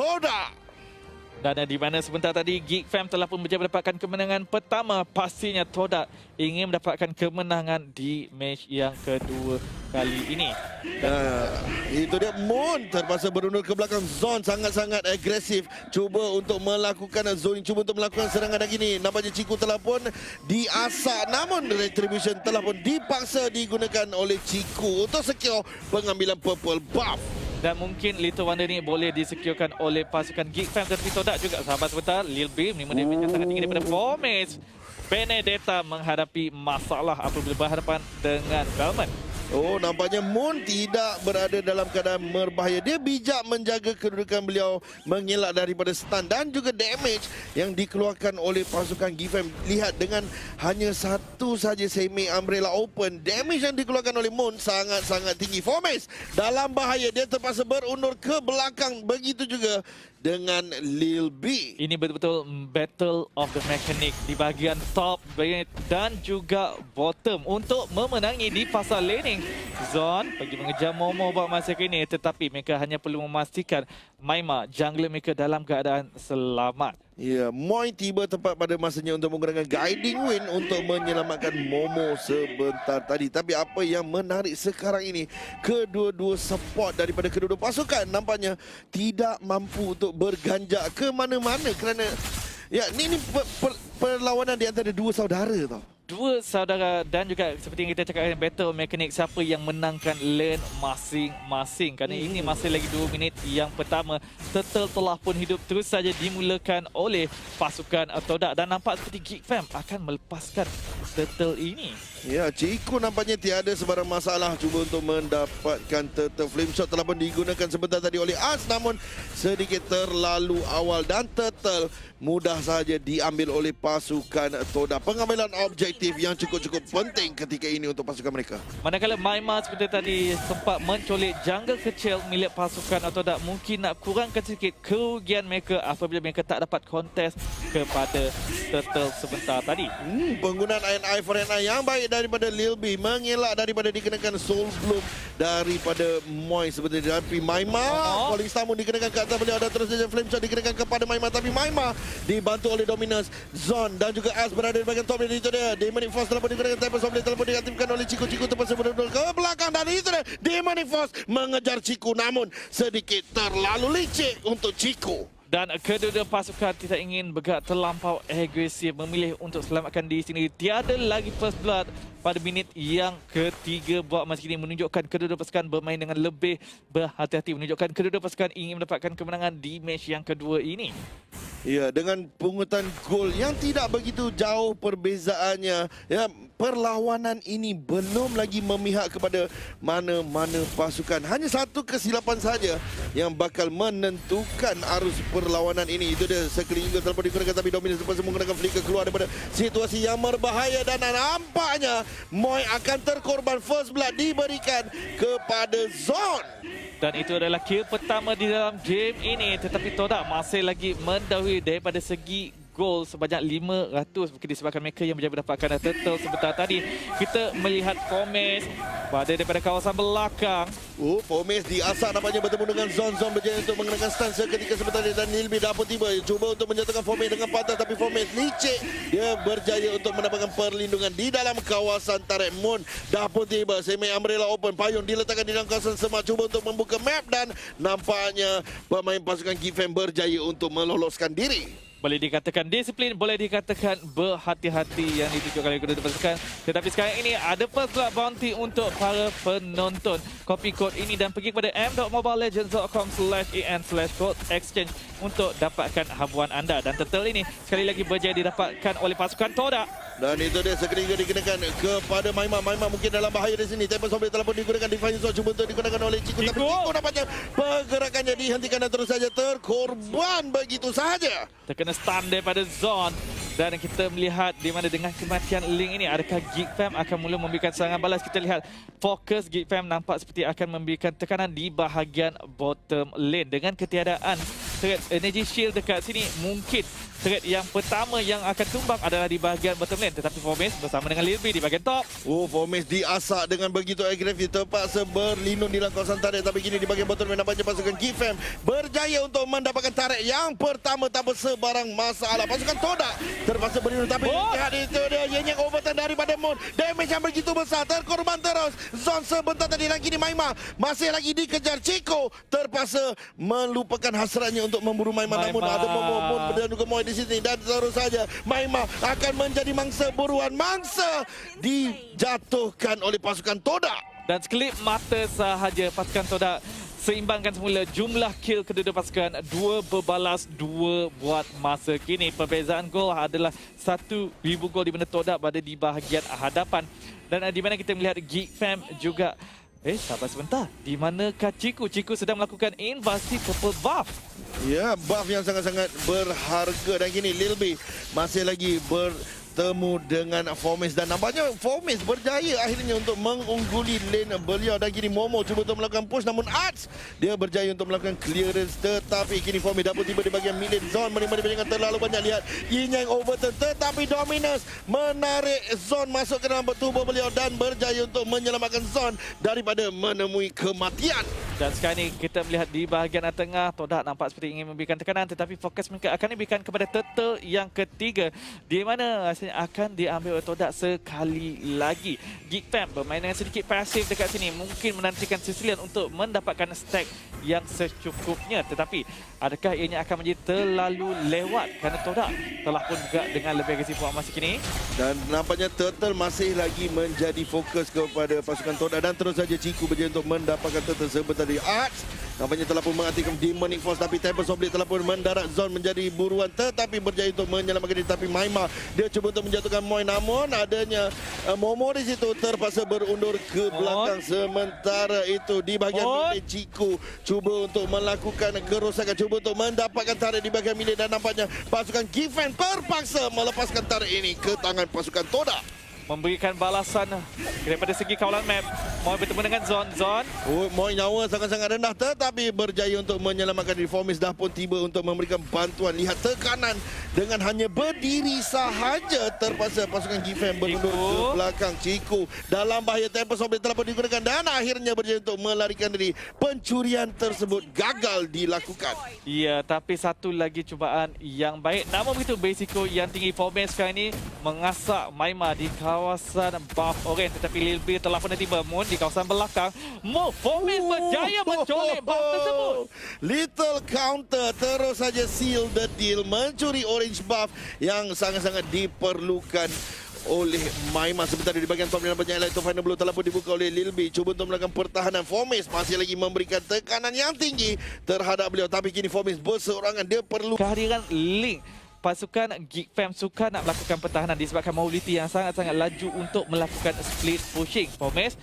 Toda. Dan di mana sebentar tadi Geek Fam telah pun berjaya mendapatkan kemenangan pertama. Pastinya Toda ingin mendapatkan kemenangan di match yang kedua kali ini. Itu dia, Moon terpaksa berundur ke belakang. Zon sangat-sangat agresif, cuba untuk melakukan zoning, cuba untuk melakukan serangan lagi ni. Nampaknya Ciku telah pun diasak, namun Retribution telah pun dipaksa digunakan oleh Ciku untuk secure pengambilan purple buff. Dan mungkin Little Wonder ni boleh disecurekan oleh pasukan Geek Fam, tetapi Toda juga sahabat sebentar. Lil Beam 5 damage yang sangat tinggi daripada Formage. Benedetta menghadapi masalah apabila berhadapan dengan Velman. Oh, nampaknya Moon tidak berada dalam keadaan berbahaya. Dia bijak menjaga kedudukan beliau, mengelak daripada stun dan juga damage yang dikeluarkan oleh pasukan Gifam. Lihat, dengan hanya satu saja semi umbrella open, damage yang dikeluarkan oleh Moon sangat-sangat tinggi. Formes dalam bahaya, dia terpaksa berundur ke belakang. Begitu juga dengan Lil B. Ini betul-betul battle of the mechanic di bahagian top dan juga bottom untuk memenangi di fasa laning. Zon pergi mengejar Momo buat masa kini, tetapi mereka hanya perlu memastikan Maima, jungler mereka dalam keadaan selamat. Ya, Moy tiba tepat pada masanya untuk menggunakan Guiding Wind untuk menyelamatkan Momo sebentar tadi. Tapi apa yang menarik sekarang ini, kedua-dua support daripada kedua-dua pasukan nampaknya tidak mampu untuk berganjak ke mana-mana kerana ya, ni perlawanan di antara dua saudara tau. Dua saudara dan juga seperti yang kita cakap, battle mekanik siapa yang menangkan lane masing-masing. Kerana ini masih lagi 2 minit yang pertama. Turtle telah pun hidup terus saja dimulakan oleh pasukan Toda. Dan nampak seperti Geek Fam akan melepaskan Turtle ini. Ya, Ciku nampaknya tiada sebarang masalah cuba untuk mendapatkan Turtle. Flame Shot telah pun digunakan sebentar tadi oleh As, namun sedikit terlalu awal dan Turtle mudah saja diambil oleh pasukan Toda. Pengambilan objektif yang cukup-cukup penting ketika ini untuk pasukan mereka. Manakala Maima seperti tadi sempat mencolik jungle kecil milik pasukan Toda, mungkin nak kurangkan sedikit kerugian mereka apabila mereka tak dapat kontes kepada Turtle sebentar tadi. Penggunaan Eye for an Eye yang baik daripada Lil B, mengelak daripada dikenakan Soul Bloom daripada Moy seperti itu. Tapi Maima, Falling Star dikenakan ke atas beliau dan terus saja Flame Shot dikenakan kepada Maima. Tapi Maima dibantu oleh Dominus, Zon dan juga As berada di bahagian top lane. Itu dia, Demonic Force telah pun digunakan, Tempest of Blade telah pun diaktifkan oleh Ciku. Ciku terpaksa berundur ke belakang dan itu dia, Demonic Force mengejar Ciku, namun sedikit terlalu licik untuk Ciku. Dan kedua-dua pasukan tidak ingin bergerak terlampau agresif, memilih untuk selamatkan diri sendiri. Tiada lagi first blood pada minit yang ketiga buat masa ini, menunjukkan kedua-dua pasukan bermain dengan lebih berhati-hati, menunjukkan kedua-dua pasukan ingin mendapatkan kemenangan di match yang kedua ini. Ya, dengan pungutan gol yang tidak begitu jauh perbezaannya, ya, perlawanan ini belum lagi memihak kepada mana-mana pasukan. Hanya satu kesilapan saja yang bakal menentukan arus perlawanan ini. Itu dia, sekeliling telah pun digunakan, tapi Dominus terpaksa menggunakan flicker keluar daripada situasi yang berbahaya dan nampaknya Moy akan terkorban. First blood diberikan kepada Zon. Dan itu adalah kill pertama di dalam game ini. Tetapi Toda masih lagi mendahului daripada segi gol sebanyak 500 mungkin disebabkan mereka yang berjaya mendapatkan Turtle sebentar tadi. Kita melihat Formes pada daripada kawasan belakang. Formes diasak nampaknya bertemu dengan Zon. Zon berjaya untuk mengenakan stun seketika sebentar dan Nilbi dah pun tiba. Cuba untuk menjatuhkan Formes dengan patah, tapi Formes licik. Dia berjaya untuk mendapatkan perlindungan di dalam kawasan tarik. Moon dah pun tiba. Semi Umbrella open. Payung diletakkan di dalam kawasan semak. Cuba untuk membuka map dan nampaknya pemain pasukan Gifam berjaya untuk meloloskan diri. Boleh dikatakan disiplin, boleh dikatakan berhati-hati yang ditunjukkan oleh kedua-dua pasukan. Tetapi sekarang ini ada first blood bounty untuk para penonton. Copy kod ini dan pergi kepada m.mobilelegends.com/en/code exchange untuk dapatkan habuan anda. Dan Turtle ini sekali lagi berjaya didapatkan oleh pasukan Toda. Dan itu dia, sekeliling digunakan kepada Maima. Maima mungkin dalam bahaya di sini. Tempest of Blade telah pun digunakan, Divine Sword cuba untuk digunakan oleh Ciku. Tapi Ciku nampaknya pergerakannya dihentikan dan terus saja terkorban begitu saja. Terkena stun daripada Zon. Dan kita melihat di mana dengan kematian Link ini, adakah Geek Fam akan mula memberikan serangan balas. Kita lihat fokus Geek Fam nampak seperti akan memberikan tekanan di bahagian bottom lane. Dengan ketiadaan threat energy shield dekat sini, mungkin Threat yang pertama yang akan tumbang adalah di bahagian bottom lane. Tetapi Fomes bersama dengan Lil B di bahagian top. Oh, Fomes diasak dengan begitu agresif, terpaksa berlindung di dalam kawasan tarik. Tapi kini di bahagian bottom lane nampaknya pasukan GFAM berjaya untuk mendapatkan tarik yang pertama tanpa sebarang masalah. Pasukan Todak terpaksa berlindung, tapi lihat itu dia yang overturn daripada Moon. Damage yang begitu besar, terkorban terus. Zon sebentar tadi, dan kini Maima masih lagi dikejar. Chico terpaksa melupakan hasratnya untuk memburu Maima. Namun ada Moon dan juga Moy di sini, dan terus saja Maima akan menjadi mangsa buruan. Mangsa dijatuhkan oleh pasukan Todak. Dan sekelip mata sahaja pasukan Todak seimbangkan semula jumlah kill kedua-dua pasukan. 2 berbalas 2 buat masa kini. Perbezaan gol adalah 1,000 gol di mana Todak berada di bahagian hadapan. Dan di mana kita melihat GFAM juga sabar sebentar. Di manakah Chico? Chico sedang melakukan invasi purple buff. Ya, buff yang sangat-sangat berharga. Dan kini Lil B masih lagi bertemu dengan Fomes, dan nampaknya Fomes berjaya akhirnya untuk mengungguli lane beliau. Dan kini Momo cuba untuk melakukan push, namun Arts dia berjaya untuk melakukan clearance. Tetapi kini Fomes dapat tiba di bahagian mid lane. Zone menerima dengan terlalu banyak. Lihat Yin Yang overturn, tetapi Dominus menarik Zone masuk ke dalam tubuh beliau dan berjaya untuk menyelamatkan Zone daripada menemui kematian. Dan sekarang ini kita melihat di bahagian tengah, Todak nampak seperti ingin memberikan tekanan, tetapi fokus mereka akan diberikan kepada turtle yang ketiga, di mana rasanya akan diambil oleh Todak sekali lagi. GFAM bermain dengan sedikit pasif dekat sini, mungkin menantikan Sicilian untuk mendapatkan stack yang secukupnya, tetapi adakah ianya akan menjadi terlalu lewat kerana Todak telah pun juga dengan lebih agresif buat masa kini. Dan nampaknya Turtle masih lagi menjadi fokus kepada pasukan Todak, dan terus saja Chico berjaya untuk mendapatkan Turtle sebentar dari Arts. Nampaknya telah pun mengaktifkan Demonic Force, tapi Tempest of Blade telah pun mendarat Zone menjadi buruan, tetapi berjaya untuk menyelamatkan diri. Tapi Maima dia cuba untuk menjatuhkan Moy, namun adanya Momo di situ terpaksa berundur ke belakang. Sementara itu di bahagian middle, Chico cuba untuk melakukan kerosakan, cuba untuk mendapatkan tarik di bahagian middle, dan nampaknya pasukan GFAM terpaksa melepaskan tarik ini ke tangan pasukan Todak. Memberikan balasan daripada segi kawalan map. Moy bertemu dengan Zon. Moy nyawa sangat-sangat rendah, tetapi berjaya untuk menyelamatkan diri. Fomes dah pun tiba untuk memberikan bantuan. Lihat tekanan dengan hanya berdiri sahaja, terpaksa pasukan GFAM berundur ke belakang. Chico dalam bahaya. Tempest of Blade telah pun digunakan, dan akhirnya berjaya untuk melarikan diri. Pencurian tersebut gagal dilakukan. Ya, tapi satu lagi cubaan yang baik. Namun begitu berisiko yang tinggi. Fomes sekarang ini mengasak Maima di kawasan buff orange, tetapi Lil B telah pun tiba. Moon di kawasan belakang. Fomes berjaya mencolek buff tersebut. Little counter terus saja seal the deal, mencuri orange buff yang sangat-sangat diperlukan oleh Maima. Sebentar di bahagian top, nampaknya Elite Final Blow telah pun dibuka oleh Lil B. Cuba untuk melakukan pertahanan. Fomes masih lagi memberikan tekanan yang tinggi terhadap beliau, tapi kini Fomes berseorangan. Dia perlu kehadiran Link. Pasukan GFAM suka nak melakukan pertahanan disebabkan mobility yang sangat-sangat laju untuk melakukan split pushing. Fomes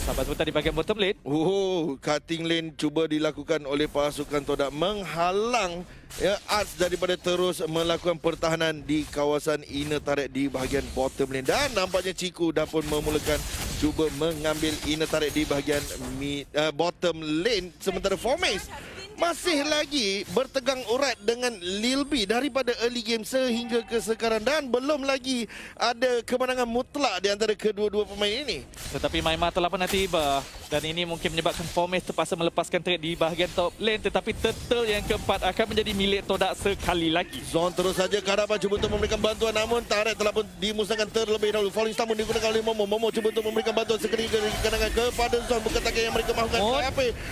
sabar sebentar di bahagian bottom lane. Cutting lane cuba dilakukan oleh pasukan Todak, menghalang Arts daripada terus melakukan pertahanan di kawasan inner turret di bahagian bottom lane. Dan nampaknya Chico dah pun memulakan cuba mengambil inner turret di bahagian bottom lane. Sementara Fomes masih lagi bertegang urat dengan Lil B daripada early game sehingga ke sekarang, dan belum lagi ada kemenangan mutlak di antara kedua-dua pemain ini. Tetapi Maima telah pernah tiba, dan ini mungkin menyebabkan Fomes terpaksa melepaskan trade di bahagian top lane, tetapi turtle yang keempat akan menjadi milik Todak sekali lagi. Zone terus saja ke hadapan cuba untuk memberikan bantuan, namun tarik telah pun dimusnahkan terlebih dahulu. Falling Star pun digunakan oleh Momo. Momo cuba untuk memberikan bantuan kenangan kepada Zone, bukan target yang mereka mahukan.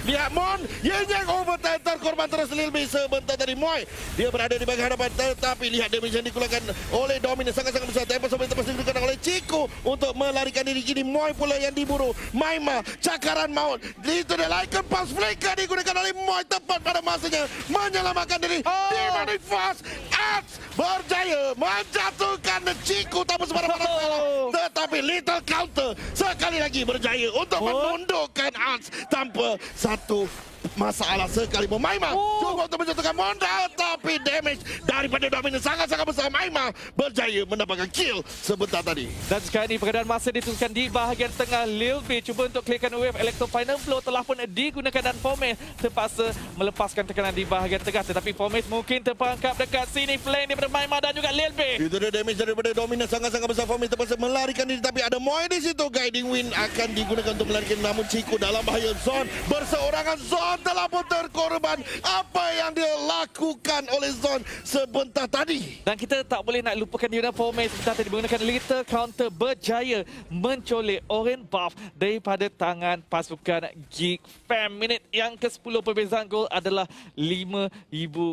Lihat Mon yang overtime, terkorban terus Lil B sebentar dari Moy. Dia berada di bahagian hadapan, tetapi lihat damage yang dikeluarkan oleh Dominus sangat-sangat besar. Tempat sampai terpaksa digunakan oleh Chico untuk melarikan diri. Kini Moy pula yang diburu. Maima, cakaran maut. Itu dia Lycan Pulse Flicker digunakan oleh Moy tepat pada masanya menyelamatkan diri. Demonic Force Arts berjaya menjatuhkan Chico tanpa sebarang masalah. Tetapi Little Counter sekali lagi berjaya untuk menundukkan Arts tanpa satu masalah sekali. Maima cuba untuk menjatuhkan Monda, tapi damage daripada Dominus sangat-sangat besar. Maima berjaya mendapatkan kill sebentar tadi. Dan sekarang ini perbezaan masa diteruskan di bahagian tengah. Lil B cuba untuk clearkan wave. Electro Final Blow telah pun digunakan dan Fomes terpaksa melepaskan tekanan di bahagian tengah. Tetapi Fomes mungkin terperangkap dekat sini. Flank daripada Maima dan juga Lil B. Itu dia damage daripada Dominus sangat-sangat besar. Fomes terpaksa melarikan diri, tapi ada Moy di situ. Guiding Wind akan digunakan untuk melarikan, namun Chico dalam bahaya. Zon berseorangan. Zon telah pun terkorban. Apa yang dia lakukan oleh Zon sebentar tadi? Dan kita tak boleh nak lupakan Yuna Fomes sebentar tadi menggunakan little counter berjaya mencolek orange buff daripada tangan pasukan Geek Fam. Minit yang ke-10 perbezaan gol adalah 5,000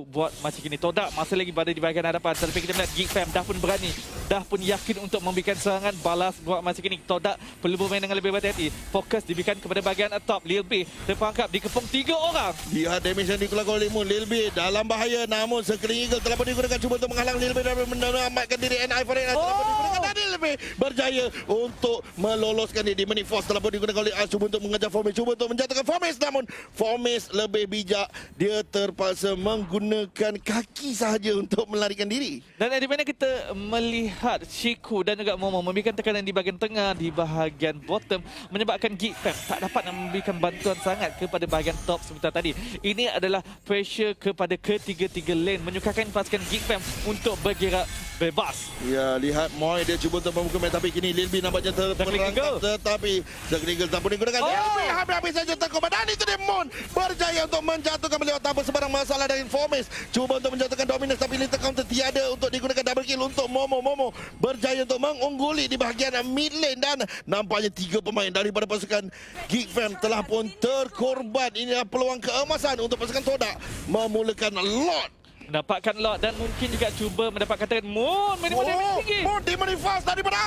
buat macam ini. Todak masih lagi berada di bahagian hadapan. Tetapi kita melihat Geek Fam dah pun berani, dah pun yakin untuk memberikan serangan balas buat macam ini. Todak perlu bermain dengan lebih berhati-hati. Fokus diberikan kepada bahagian top. Lil B terperangkap dikepung 3 orang. Lihat damage yang dikeluarkan oleh Moon. Lil B dalam bahaya, namun Circling Eagle telah pun digunakan cuba untuk menghalang Lil B dan menyelamatkan diri. NI for telah pun digunakan dan Lil B berjaya untuk meloloskan diri. Demonic Force telah pun digunakan oleh As cuba untuk mengejar Fomes, cuba untuk menjatuhkan Fomes, namun Fomes lebih bijak. Dia terpaksa menggunakan kaki sahaja untuk melarikan diri. Dan di mana kita melihat Chico dan juga Momo memberikan tekanan di bahagian tengah, di bahagian bottom, menyebabkan Geek Fam tak dapat nak memberikan bantuan sangat kepada bahagian top sebentar tadi. Ini adalah pressure kepada ketiga-tiga lane, menyukakan pasukan Geek Fam untuk bergerak bebas. Ya, lihat Moy dia cuba untuk membuka match, tapi kini Lil B nampaknya terperangkap, tetapi Circling Eagle tak pun digunakan. Lil B habis-habis saja terkorban, dan itu dia Moon berjaya untuk menjatuhkan beliau tanpa sebarang masalah dari Fomes. Cuba untuk menjatuhkan Dominus, tapi little counter tiada untuk digunakan. Double kill untuk Momo. Momo berjaya untuk mengungguli di bahagian mid lane, dan nampaknya 3 pemain daripada pasukan Geek Fam telah pun terkorban. Inilah peluang keemasan untuk pasukan Todak memulakan Lord. Mendapatkan lot dan mungkin juga cuba mendapatkan tekanan Moon. Minimum damage tinggi. Moon Demonic Force daripada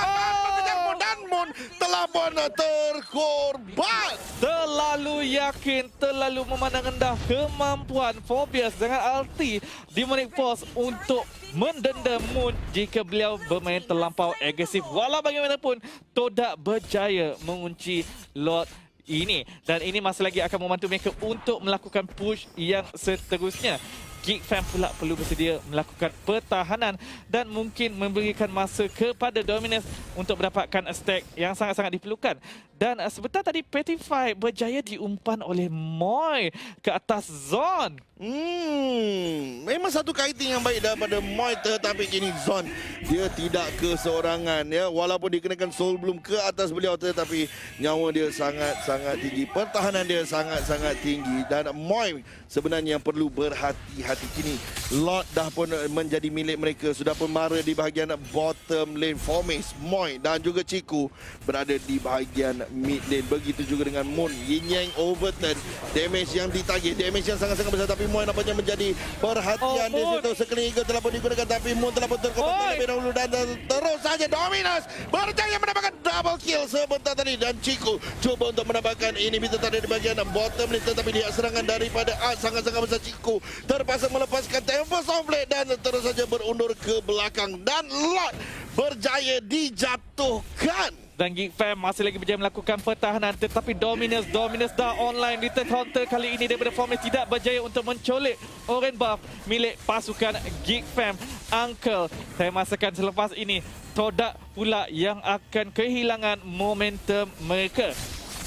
mengejar Moon, dan Moon telah pun terkorban. Terlalu yakin, terlalu memandang rendah kemampuan Phobias dengan ulti Demonic Force untuk mendenda Moon jika beliau bermain terlampau agresif. Walau bagaimanapun, Todak berjaya mengunci Lord ini. Dan ini masih lagi akan membantu mereka untuk melakukan push yang seterusnya. Geek Fam pula perlu bersedia melakukan pertahanan dan mungkin memberikan masa kepada Dominus untuk mendapatkan stack yang sangat-sangat diperlukan. Dan sebentar tadi Petrify berjaya diumpan oleh Moy ke atas Zon. Memang satu kaiting yang baik daripada Moy, tetapi kini Zon dia tidak keseorangan ya. Walaupun dikenakan Soul Bloom ke atas beliau, tetapi nyawa dia sangat-sangat tinggi. Pertahanan dia sangat-sangat tinggi, dan Moy sebenarnya perlu berhati-hati. Kini Lord dah pun menjadi milik mereka. Sudah pun mara di bahagian bottom lane. Fomes, Moy dan juga Chico berada di bahagian mid lane. Begitu juga dengan Moon. Yin Yang overturn. Damage yang ditagih, damage yang sangat-sangat besar, tapi Moy nampaknya menjadi perhatian di situ. Circling Eagle telah pun digunakan, tapi Moon telah pun terkorban terlebih dahulu, dan terus saja Dominus berjaya mendapatkan double kill sebentar tadi, dan Chico cuba untuk mendapatkan inhibitor tadi di bahagian bottom lane, tetapi dia serangan daripada As sangat-sangat besar. Chico terpaksa melepaskan Tempest of Blade dan terus saja berundur ke belakang, dan Lord berjaya dijatuhkan. Dan Geek Fam masih lagi berjaya melakukan pertahanan, tetapi Dominus dah online. Return counter kali ini daripada Fomes tidak berjaya untuk mencolek orange buff milik pasukan Geek Fam. Uncle, saya masakan selepas ini Todak pula yang akan kehilangan momentum mereka.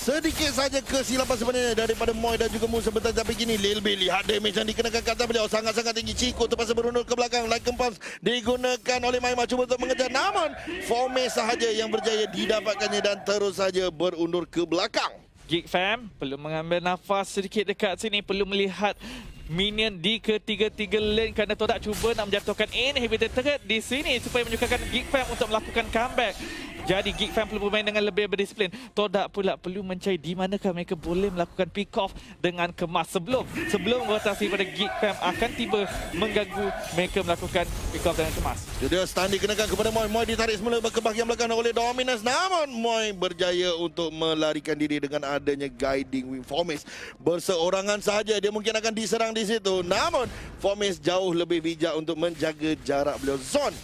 Sedikit saja kesilapan sebenarnya daripada Moy dan juga Moon sebentar, tapi kini Lil B lihat damage yang dikenakan ke atas beliau sangat-sangat tinggi. Chico terpaksa berundur ke belakang. Like Pumps digunakan oleh Maima cuba untuk mengejar, namun Fomes sahaja yang berjaya didapatkannya dan terus saja berundur ke belakang. Geek Fam perlu mengambil nafas sedikit dekat sini, perlu melihat minion di ketiga-tiga lane kerana Todak cuba nak menjatuhkan inhibitor turret di sini supaya menyukakan Geek Fam untuk melakukan comeback. Jadi Geek Fam perlu bermain dengan lebih berdisiplin. Todak pula perlu mencari di manakah mereka boleh melakukan pick off dengan kemas sebelum rotasi pada Geek Fam akan tiba mengganggu mereka melakukan pick off dengan kemas. Dia stun dikenakan kepada Moy. Moy ditarik semula ke bahagian belakang oleh Dominus, namun Moy berjaya untuk melarikan diri dengan adanya guiding wing. Fomes berseorangan sahaja, dia mungkin akan diserang di situ, namun Fomes jauh lebih bijak untuk menjaga jarak beliau. Zon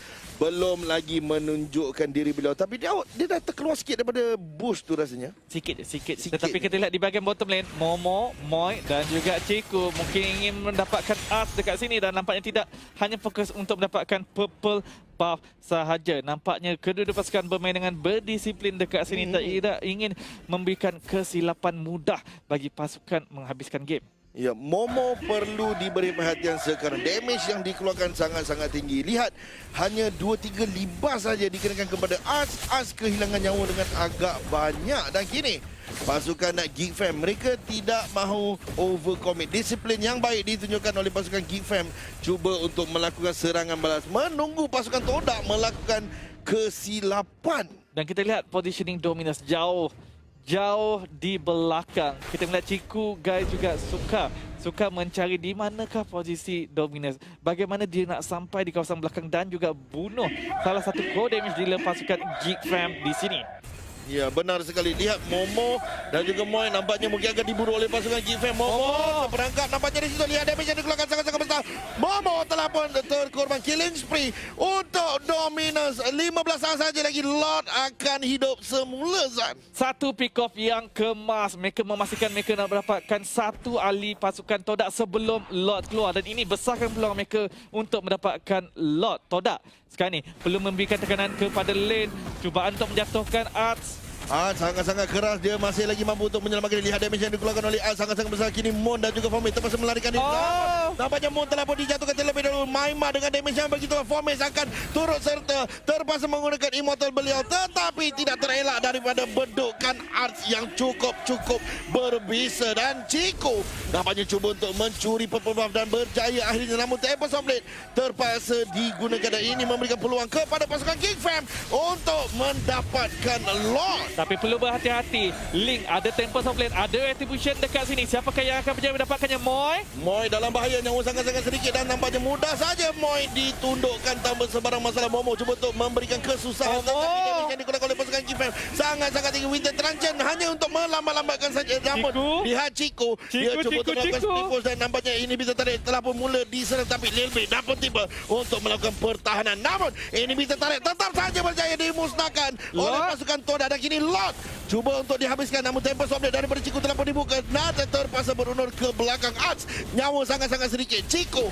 belum lagi menunjukkan diri beliau. Tapi dia dah terkeluar sikit daripada bush tu rasanya. Sikit. Tetapi kita lihat di bahagian bottom lane, Momo, Moy dan juga Ciku mungkin ingin mendapatkan art dekat sini dan nampaknya tidak hanya fokus untuk mendapatkan purple buff sahaja. Nampaknya kedua-dua pasukan bermain dengan berdisiplin dekat sini. Tidak ingin memberikan kesilapan mudah bagi pasukan menghabiskan game. Ya, Momo perlu diberi perhatian sekarang. Damage yang dikeluarkan sangat-sangat tinggi. Lihat, hanya 2-3 libas saja dikenakan kepada Ars. Ars kehilangan nyawa dengan agak banyak. Dan kini, pasukan Geek Fam, mereka tidak mahu overcommit. Disiplin yang baik ditunjukkan oleh pasukan Geek Fam. Cuba untuk melakukan serangan balas. Menunggu pasukan Todak melakukan kesilapan. Dan kita lihat positioning Dominus jauh di belakang. Kita melihat Ciku guys juga suka mencari di manakah posisi Dominus. Bagaimana dia nak sampai di kawasan belakang dan juga bunuh salah satu core damage dealer pasukan Geek Fam di sini. Ya, benar sekali. Lihat Momo dan juga Moy nampaknya mungkin akan diburu oleh pasukan Geek Fam. Momo terperangkap nampaknya di situ. Lihat damage yang dikeluarkan sangat-sangat besar. Momo telah pun terkorban killing spree untuk Dominus. 15 saat saja lagi Lord akan hidup semula, Zan. Satu pick off yang kemas. Mereka memastikan mereka nak mendapatkan satu ahli pasukan Todak sebelum Lord keluar. Dan ini besarkan peluang mereka untuk mendapatkan Lord Todak. Sekarang ni perlu memberikan tekanan kepada lane. Cubaan untuk menjatuhkan Arts. Sangat-sangat keras. Dia masih lagi mampu untuk menyelamatkan diri. Lihat damage yang dikeluarkan oleh Al sangat-sangat besar. Kini Moon dan juga Fomis terpaksa melarikan diri. Nampaknya Moon telah pun dijatuhkan terlebih dahulu. Maima dengan damage yang begitu. Fomis akan turut serta. Terpaksa menggunakan immortal beliau. Tetapi tidak terelak daripada bedukan Arts yang cukup berbisa. Dan Chico nampaknya cuba untuk mencuri purple buff dan berjaya akhirnya. Namun Tempest of Blade terpaksa digunakan. Dan ini memberikan peluang kepada pasukan Geek Fam untuk mendapatkan Lord. Tapi perlu berhati-hati. Link ada Tempest of Blade, ada Retribution dekat sini. Siapakah yang akan berjaya mendapatkannya? Moy dalam bahaya, nyawa sangat-sangat sedikit dan nampaknya mudah saja Moy ditundukkan tanpa sebarang masalah. Momo cuba untuk memberikan kesusahan. Yang digunakan oleh pasukan Geek Fam sangat-sangat tinggi. Winter Truncheon hanya untuk melambat-lambatkan saja. Namun lihat Chico, dia cuba untuk melakukan speed force dan nampaknya ini bisa tarik telah pun mula diserang. Tapi Lil Big dapat tiba untuk melakukan pertahanan. Namun ini bisa tarik tetap saja berjaya dimusnahkan oleh pasukan Todak. Dan kini Lord cuba untuk dihabiskan, namun Tempest of Blade daripada Chico telah pun dibuka. Nada terpaksa berundur ke belakang Arts. Nyawa sangat-sangat sedikit. Chico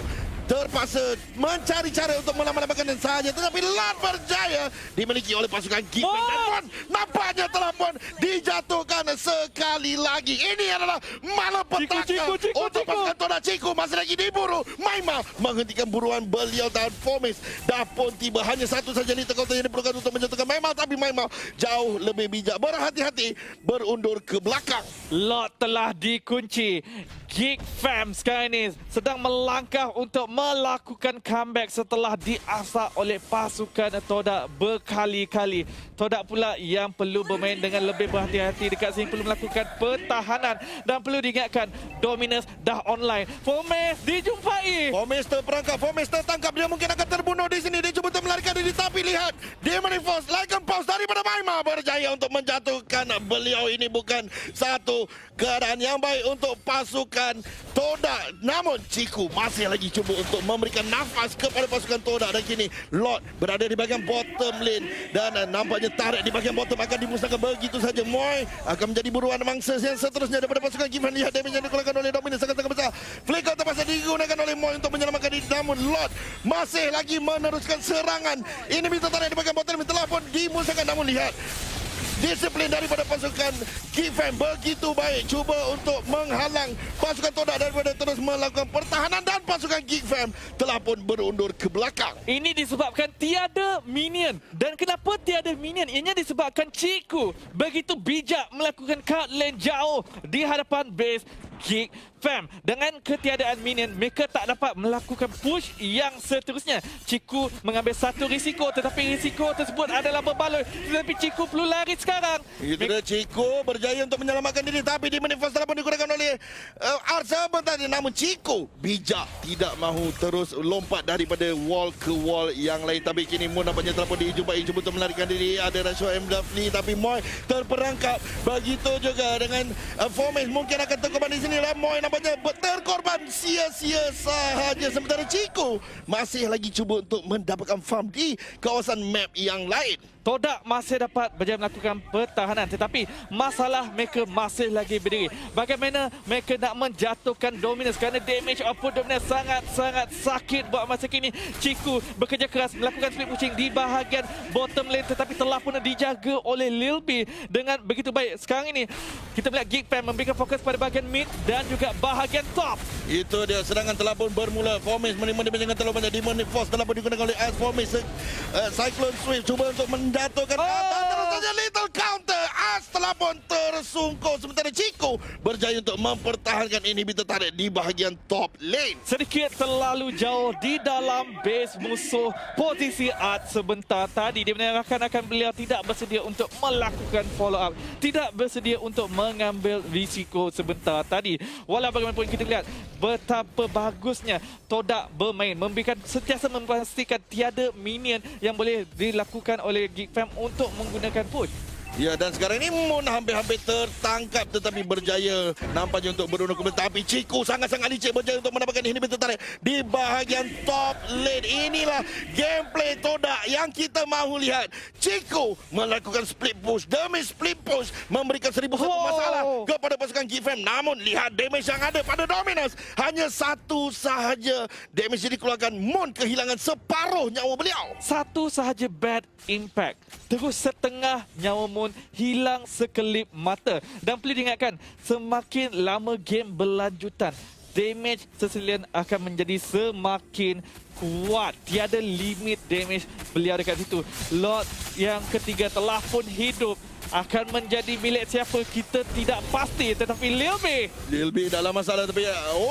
terpaksa mencari cara untuk melambatkan dan sahaja. Tetapi Lord berjaya dimiliki oleh pasukan Geek Fam. Dan pun nampaknya telah pun dijatuhkan sekali lagi. Ini adalah malapetaka untuk pasukan Todak. Chico masih lagi diburu. Maima menghentikan buruan beliau dan Fomis dah pun tiba. Hanya satu saja liter counter yang diperlukan untuk menjatuhkan Maima. Tapi Maima jauh lebih bijak. Berhati-hati berundur ke belakang. Lord telah dikunci. Geek Fam sekarang ini sedang melangkah untuk melakukan comeback setelah diasah oleh pasukan Todak berkali-kali. Todak pula yang perlu bermain dengan lebih berhati-hati dekat sini, perlu melakukan pertahanan dan perlu diingatkan Dominus dah online. Fomis dijumpai. Fomis terperangkap, Fomis tertangkap. Dia mungkin akan terbunuh di sini. Dia cuba untuk melarikan diri, tapi lihat Demon Force like pause daripada Maima berjaya untuk menjatuhkan beliau. Ini bukan satu keadaan yang baik untuk pasukan Todak. Namun Chico masih lagi cuba untuk memberikan nafas kepada pasukan Todak. Dan kini Lord berada di bahagian bottom lane dan nampaknya tarik di bahagian bottom akan dimusnahkan begitu saja. Moy akan menjadi buruan mangsa yang seterusnya daripada pasukan Geek Fam. Lihat damage yang dikeluarkan oleh Dominus sangat-sangat besar. Flicker terpaksa digunakan oleh Moy untuk menyelamatkan diri. Namun Lord masih lagi meneruskan serangan. Ini bisa tarik di bahagian bottom lane telah pun dimusnahkan. Namun lihat disiplin daripada pasukan Geek Fam begitu baik. Cuba untuk menghalang pasukan Todak daripada terus melakukan pertahanan. Dan pasukan Geek Fam telah pun berundur ke belakang. Ini disebabkan tiada minion. Dan kenapa tiada minion? Ianya disebabkan Chico begitu bijak melakukan cut lane jauh di hadapan base Geek Fam. Dengan ketiadaan minion, mereka tak dapat melakukan push yang seterusnya. Chico mengambil satu risiko, tetapi risiko tersebut adalah berbaloi. Tetapi Chico perlu lari sekarang. Itu dia Chico berjaya untuk menyelamatkan diri. Tapi di menit first telah pun digunakan oleh Arsa tadi. Namun Chico bijak, tidak mahu terus lompat daripada wall ke wall yang lain. Tapi kini Moon nampaknya telah pun dijumpai. Cuba untuk melarikan diri. Ada Rashwa M. Duffy. Tapi Moy terperangkap. Begitu juga dengan Fomis mungkin akan terkorban di sini. inilah Moy nampaknya terkorban sia-sia sahaja. Sementara Chico masih lagi cuba untuk mendapatkan farm di kawasan map yang lain. Todak masih dapat berjaya melakukan pertahanan, tetapi masalah mereka masih lagi berdiri. Bagaimana mereka nak menjatuhkan Dominus kerana damage output Dominus sangat-sangat sakit buat masa kini. Chico bekerja keras melakukan split pushing di bahagian bottom lane, tetapi telah pun dijaga oleh Lil B dengan begitu baik. Sekarang ini kita melihat Geek Fam memberikan fokus pada bahagian mid dan juga bahagian top. Itu dia, serangan telah pun bermula. Formis menerima dengan terlalu banyak. Demonic Force telah pun digunakan oleh As Formis. Cyclone Swift cuba untuk menjatuhkan. Terus saja little counter. As telah pun tersungkur. Sementara Chico berjaya untuk mempertahankan inhibitor tarik di bahagian top lane. Sedikit terlalu jauh di dalam base musuh. Posisi Art sebentar tadi dia menyerahkan akan beliau tidak bersedia untuk melakukan follow up, tidak bersedia untuk mengambil risiko sebentar tadi. Walau bagaimanapun kita lihat betapa bagusnya Todak bermain, sentiasa memastikan tiada minion yang boleh dilakukan oleh Geek Fam untuk menggunakan push. Ya, dan sekarang ini Moon hampir-hampir tertangkap tetapi berjaya nampaknya untuk berundur kembali. Tapi Chico sangat-sangat licik berjaya untuk mendapatkan inhibitor tarik di bahagian top lane. Inilah gameplay Todak yang kita mahu lihat. Chico melakukan split push demi split push, memberikan 1001 masalah kepada pasukan Geek Fam. Namun lihat damage yang ada pada Dominus, hanya satu sahaja damage yang dikeluarkan. Moon kehilangan separuh nyawa beliau. Satu sahaja bad impact, terus setengah nyawa Moon hilang sekelip mata. Dan perlu diingatkan, semakin lama game berlanjutan, damage sesilian akan menjadi semakin kuat. Tiada limit damage beliau dekat situ. Lord yang ketiga telah pun hidup. Akan menjadi milik siapa kita tidak pasti, tetapi Lil B dalam masalah, tapi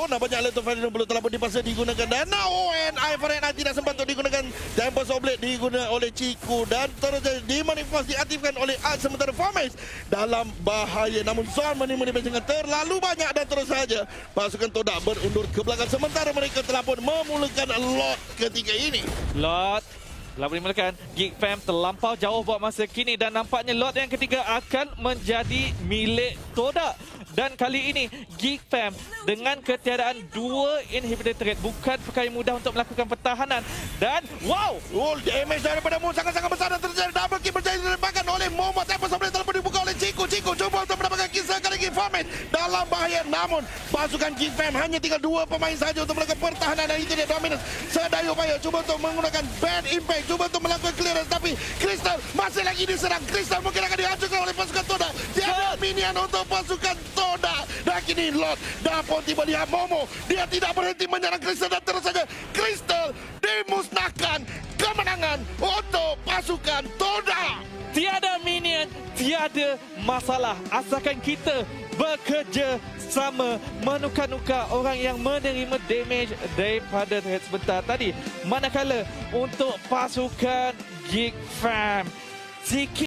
nampaknya Alto Fadino belum telah pun dipaksa digunakan, dan ONI Foreign tidak sempat untuk digunakan. Tempest Oblate digunakan oleh Chico dan terus Demonic Force diaktifkan oleh Art. Sementara Formes dalam bahaya, namun Zon menerima dengan terlalu banyak dan terus saja pasukan Todak berundur ke belakang. Sementara mereka telah pun memulakan lot ketiga ini. Lot telah dimulakan. Geek Fam terlampau jauh buat masa kini dan nampaknya lot yang ketiga akan menjadi milik Todak. Dan kali ini Geek Fam dengan ketiadaan dua inhibitor turret bukan perkara mudah untuk melakukan pertahanan. Dan wow, damage daripada Moon sangat-sangat besar dan terjadi double kill berjaya ditembakkan oleh Momo. Tempest Oblate telah pun dibuka oleh Chico. Chico cuba untuk mendapatkan kisah kali ini. Format dalam bahaya, namun pasukan Geek Fam hanya tinggal dua pemain saja untuk melakukan pertahanan, dan itu dia Dominus sedaya upaya cuba untuk menggunakan bad impact, cuba untuk melakukan clearance, tapi Crystal masih lagi diserang. Crystal mungkin akan dihancurkan oleh pasukan Todak. Tiada minion untuk pasukan Todak. Dan kini Lord dah pun tiba lihat Momo. Dia tidak berhenti menyerang Crystal dan terus saja Crystal dimusnahkan. Kemenangan untuk pasukan Todak. tiada minion, tiada masalah. Asalkan kita bekerja sama menukar-nukar orang yang menerima damage daripada turret sebentar tadi. Manakala untuk pasukan Geek Fam, sikit